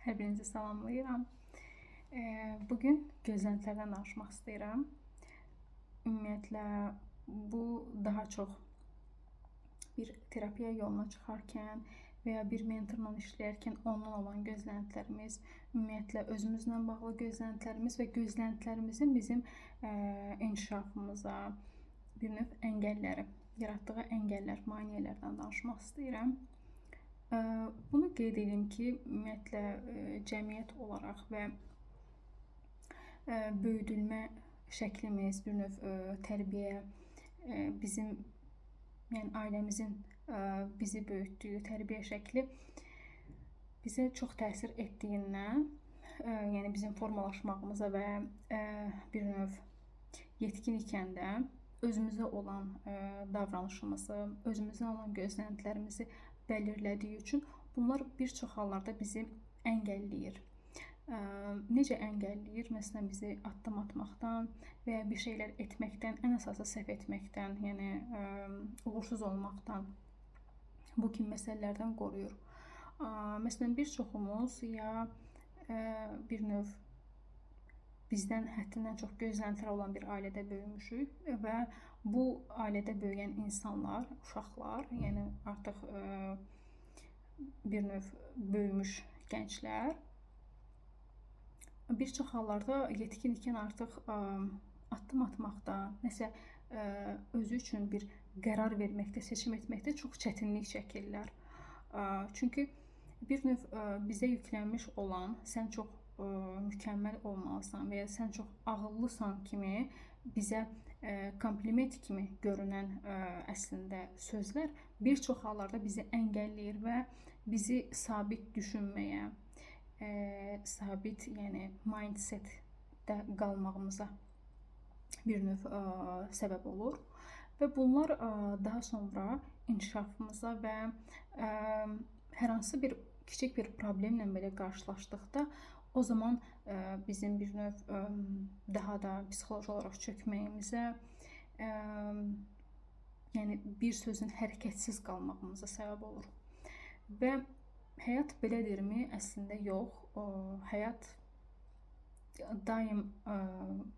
Hər birinizi salamlayıram. Bugün gözləntilərdən danışmaq istəyirəm. Ümumiyyətlə, bu daha çox bir terapiya yoluna çıxarkən və ya bir mentorla işləyərkən ondan olan gözləntilərimiz, ümumiyyətlə özümüzlə bağlı gözləntilərimiz və gözləntilərimizin bizim inkişafımıza bir növ əngəlləri, yaratdığı əngəllər, maneələrdən danışmaq istəyirəm. Bunu qeyd edim ki, ümumiyyətlə cəmiyyət olaraq və böyüdülmə şəklimiz, bir növ tərbiyə, bizim, yəni ailəmizin bizi böyütdüyü tərbiyə şəkli bizə çox təsir etdiyindən, yəni bizim formalaşmağımıza və bir növ yetkin ikən də özümüzə olan davranışımızı, özümüzə olan gözləntilərimizi belirlədiyi üçün bunlar bir çox hallarda bizi əngəlləyir. Necə əngəlləyir? Məsələn, bizi addım atmaqdan və ya bir şeylər etməkdən, ən əsası səhv etməkdən, yəni uğursuz olmaqdan, bu kimi məsələlərdən qoruyur. Məsələn, bir çoxumuz ya bir növ bizdən həddindən çox gözləntilər olan bir ailədə böyümüşük və bu ailədə böyüyən insanlar, uşaqlar, yəni artıq bir növ böyümüş gənclər bir çox hallarda yetkin ikən artıq addım atmaqda, nəsə özü üçün bir qərar verməkdə, seçim etməkdə çox çətinlik çəkirlər. Çünki bir növ bizə yüklənmiş olan sən çox mükəmməl olmalısan və ya sən çox ağıllısan kimi bizə kompliment kimi görünən əslində sözlər bir çox hallarda bizi əngəlləyir və bizi sabit düşünməyə, sabit, yəni mindsetdə qalmağımıza bir növ səbəb olur və bunlar daha sonra inkişafımıza və hər hansı bir kiçik bir problemlə belə qarşılaşdıqda o zaman bizim bir növ daha da psixoloji olaraq çökməyimizə, yəni bir sözün hərəkətsiz qalmağımıza səbəb olur. Və həyat belədirmi? Əslində yox. Həyat daim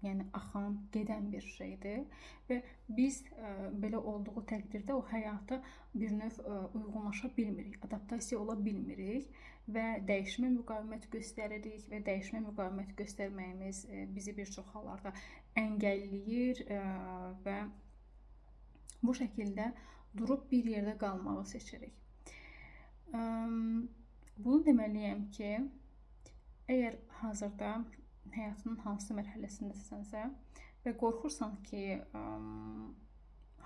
yəni axan, gedən bir şeydir və biz belə olduğu təqdirdə o həyata bir növ uyğunlaşa bilmirik, adaptasiya ola bilmirik və dəyişmə müqavimət göstəririk və dəyişmə müqavimət göstərməyimiz bizi bir çox hallarda əngəlləyir və bu şəkildə durub bir yerdə qalmağı seçirik. Bunu deməliyəm ki, əgər hazırda həyatının hansı mərhələsindəsənsə və qorxursan ki,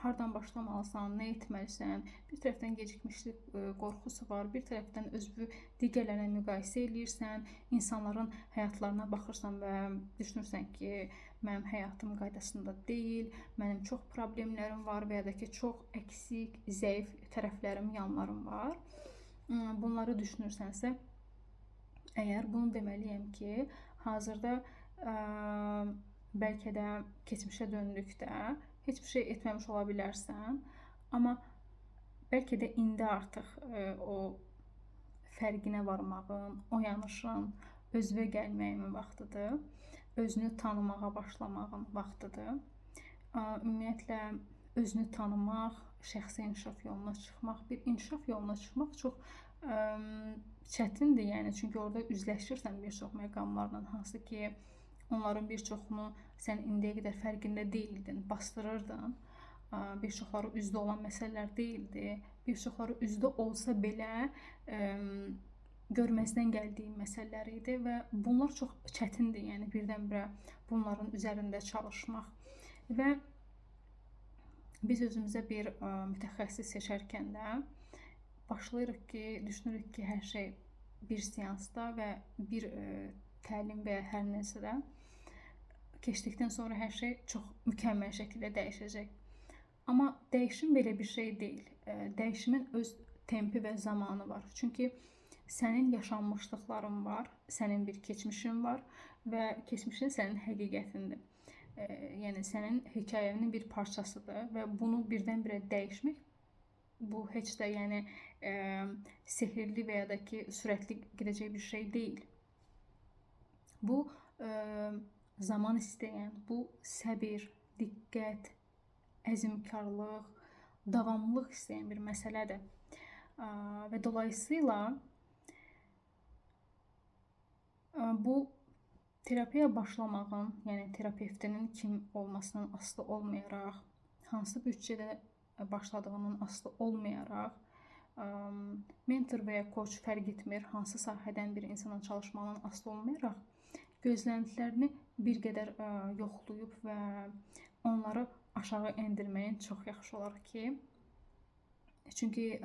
hardan başlamalısan, nə etməlisən, bir tərəfdən gecikmişlik qorxusu var, bir tərəfdən özünü digərlərlə müqayisə eləyirsən, insanların həyatlarına baxırsan və düşünürsən ki, mənim həyatım qaydasında deyil, mənim çox problemlərim var və ya da ki, çox əksik, zəif tərəflərim, yanlarım var. Bunları düşünürsənsə, əgər bunu deməliyəm ki, hazırda bəlkə də keçmişə döndükdə heç bir şey etməmiş ola bilərsən, amma bəlkə də indi artıq o fərqinə varmağın, oyanışın, özünə gəlməyin vaxtıdır, özünü tanımağa başlamağın vaxtıdır. Ümumiyyətlə, özünü tanımaq, şəxsi inkişaf yoluna çıxmaq, bir inkişaf yoluna çıxmaq çox çətindir, yəni çünki orada üzləşirsən bir çox məqamlarla, hansı ki, onların bir çoxunu sən indiyə qədər fərqində deyildin, bastırırdın. Bir çoxları üzdə olan məsələlər deyildi. Bir çoxları üzdə olsa belə görməzdən gəldiyin məsələlər idi və bunlar çox çətindir, yəni birdən-birə bunların üzərində çalışmaq. Və biz özümüzə bir mütəxəssis seçərkən də başlayırıq ki, düşünürük ki, hər şey bir seansda və bir təlim və hər nəsədə keçdikdən sonra hər şey çox mükəmməl şəkildə dəyişəcək. Amma dəyişim belə bir şey deyil. Dəyişimin öz tempi və zamanı var. Çünki sənin yaşanmışlıqların var, sənin bir keçmişin var və keçmişin sənin həqiqətindir. Yəni sənin hekayənin bir parçasıdır və bunu birdən-birə dəyişmək bu heç də yəni sehirli və ya da ki, sürətli gedəcək bir şey deyil. Bu zaman istəyən, bu səbir, diqqət, əzmkarlıq, davamlılıq istəyən bir məsələdir. Və dolayısıyla bu terapiyaya başlamağın, yəni terapevtinin kim olmasından asılı olmayaraq, hansı büdcədə başladığının asılı olmayaraq, mentor və ya koç fərq etmir, hansı sahədən bir insana çalışmağından asılı olmayaraq, gözləntilərini bir qədər yoxlayıb və onları aşağı endirməyin çox yaxşı olar ki, çünki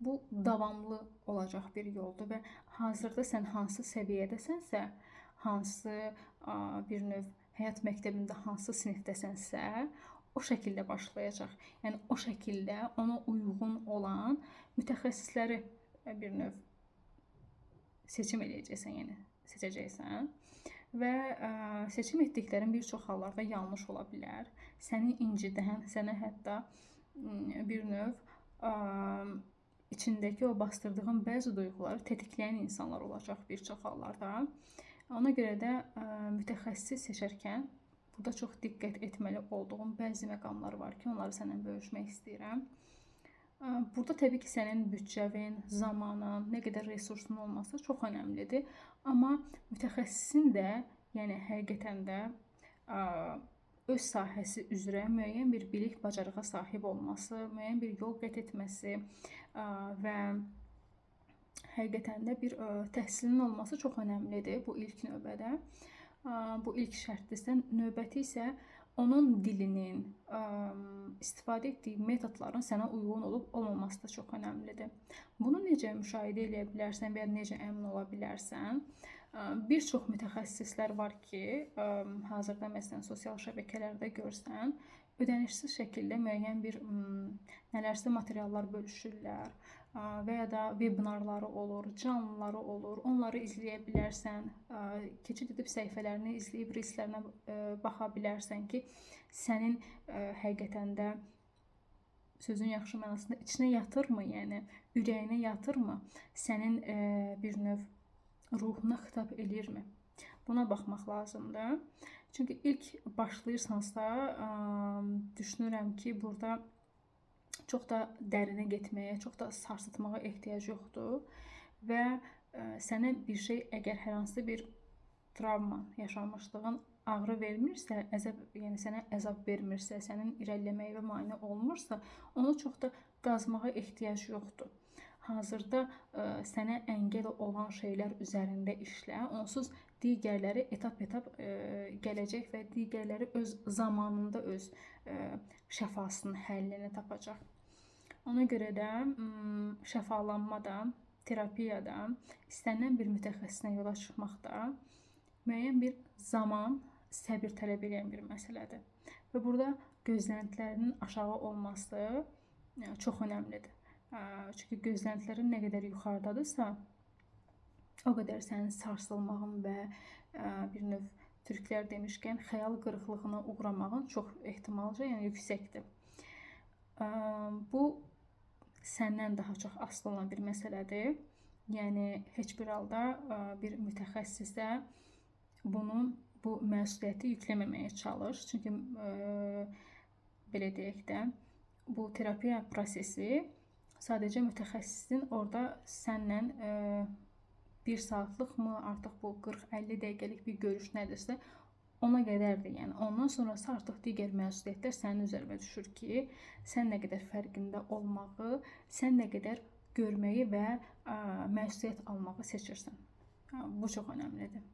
bu davamlı olacaq bir yoldur və hazırda sən hansı səviyyədəsənsə, hansı bir növ həyat məktəbində hansı sinifdəsənsə, o şəkildə başlayacaq. Yəni o şəkildə ona uyğun olan mütəxəssisləri bir növ seçim edəcəksən, yəni seçəcəksən və seçim etdiklərin bir çox hallarda yanlış ola bilər. Səni incidən, sənə hətta bir növ içindəki o bastırdığın bəzi duyğuları tetikləyən insanlar olacaq bir çox hallarda. Ona görə də mütəxəssis seçərkən burada çox diqqət etməli olduğum bəzi məqamlar var ki, onları səninlə bölüşmək istəyirəm. Burada təbii ki, sənin büdcəvin, zamanın, nə qədər resursun olması çox önəmlidir. Amma mütəxəssisin də, yəni həqiqətən də öz sahəsi üzrə müəyyən bir bilik, bacarığa sahib olması, müəyyən bir yol qət etməsi və həqiqətən də bir təhsilinin olması çox önəmlidir bu ilk növbədə. Bu ilk şərtdirsə, növbəti isə onun dilinin, istifadə etdiyi metodların sənə uyğun olub olmaması da çox önəmlidir. Bunu necə müşahidə edə bilərsən və ya necə əmin ola bilərsən? Bir çox mütəxəssislər var ki, hazırda məsələn sosial şəbəkələrdə görsən, ödənişsiz şəkildə müəyyən bir nələrsə materiallar bölüşürlər və ya da vebinarları olur, canlıları olur. Onları izləyə bilərsən, keçid edib səhifələrini izləyib reelslərinə baxa bilərsən ki, sənin həqiqətən də sözün yaxşı mənasında içinə yatırmı, yəni ürəyinə yatırmı, sənin bir növ ruhuna xitab elirmi? Buna baxmaq lazımdır. Çünki ilk başlayırsansa, düşünürəm ki, burada çox da dərinə getməyə, çox da sarsıtmağa ehtiyac yoxdur və sənə bir şey, əgər hər hansı bir travma yaşamışlığın ağrı vermirsə, yəni sənə əzab vermirsə, sənin irəliləməyinə mane olmursa, onu çox da qazmağa ehtiyac yoxdur. Hazırda sənə əngəl olan şeylər üzərində işlə, onsuz digərləri etap-etap gələcək və digərləri öz zamanında öz şəfasının həllini tapacaq. Ona görə də şəfalanmada, terapiyada, istənilən bir mütəxəssisinə yola çıxmaqda müəyyən bir zaman, səbir tələb edən bir məsələdir. Və burada gözləntilərinin aşağı olması çox önəmlidir. Çünki gözləntilərin nə qədər yuxarıdadırsa, o qədər sənin sarsılmağın və bir növ türklər demişkən xəyal qırıqlığına uğramağın çox ehtimalca, yəni yüksəkdir. Bu səndən daha çox asılı olan bir məsələdir. Yəni heç bir halda bir mütəxəssisə bu məsuliyyəti yükləməməyə çalış. Çünki belə deyək də, bu terapiya prosesi sadəcə mütəxəssisin orada sənlə 1 saatlıq mı, artıq bu 40-50 dəqiqəlik bir görüş nədirsə, ona qədərdir. Yəni ondan sonrası artıq digər məsuliyyətlər sənin üzərinə düşür ki, sən nə qədər fərqində olmağı, sən nə qədər görməyi və məsuliyyət almağı seçirsən. Bu çox önəmlidir.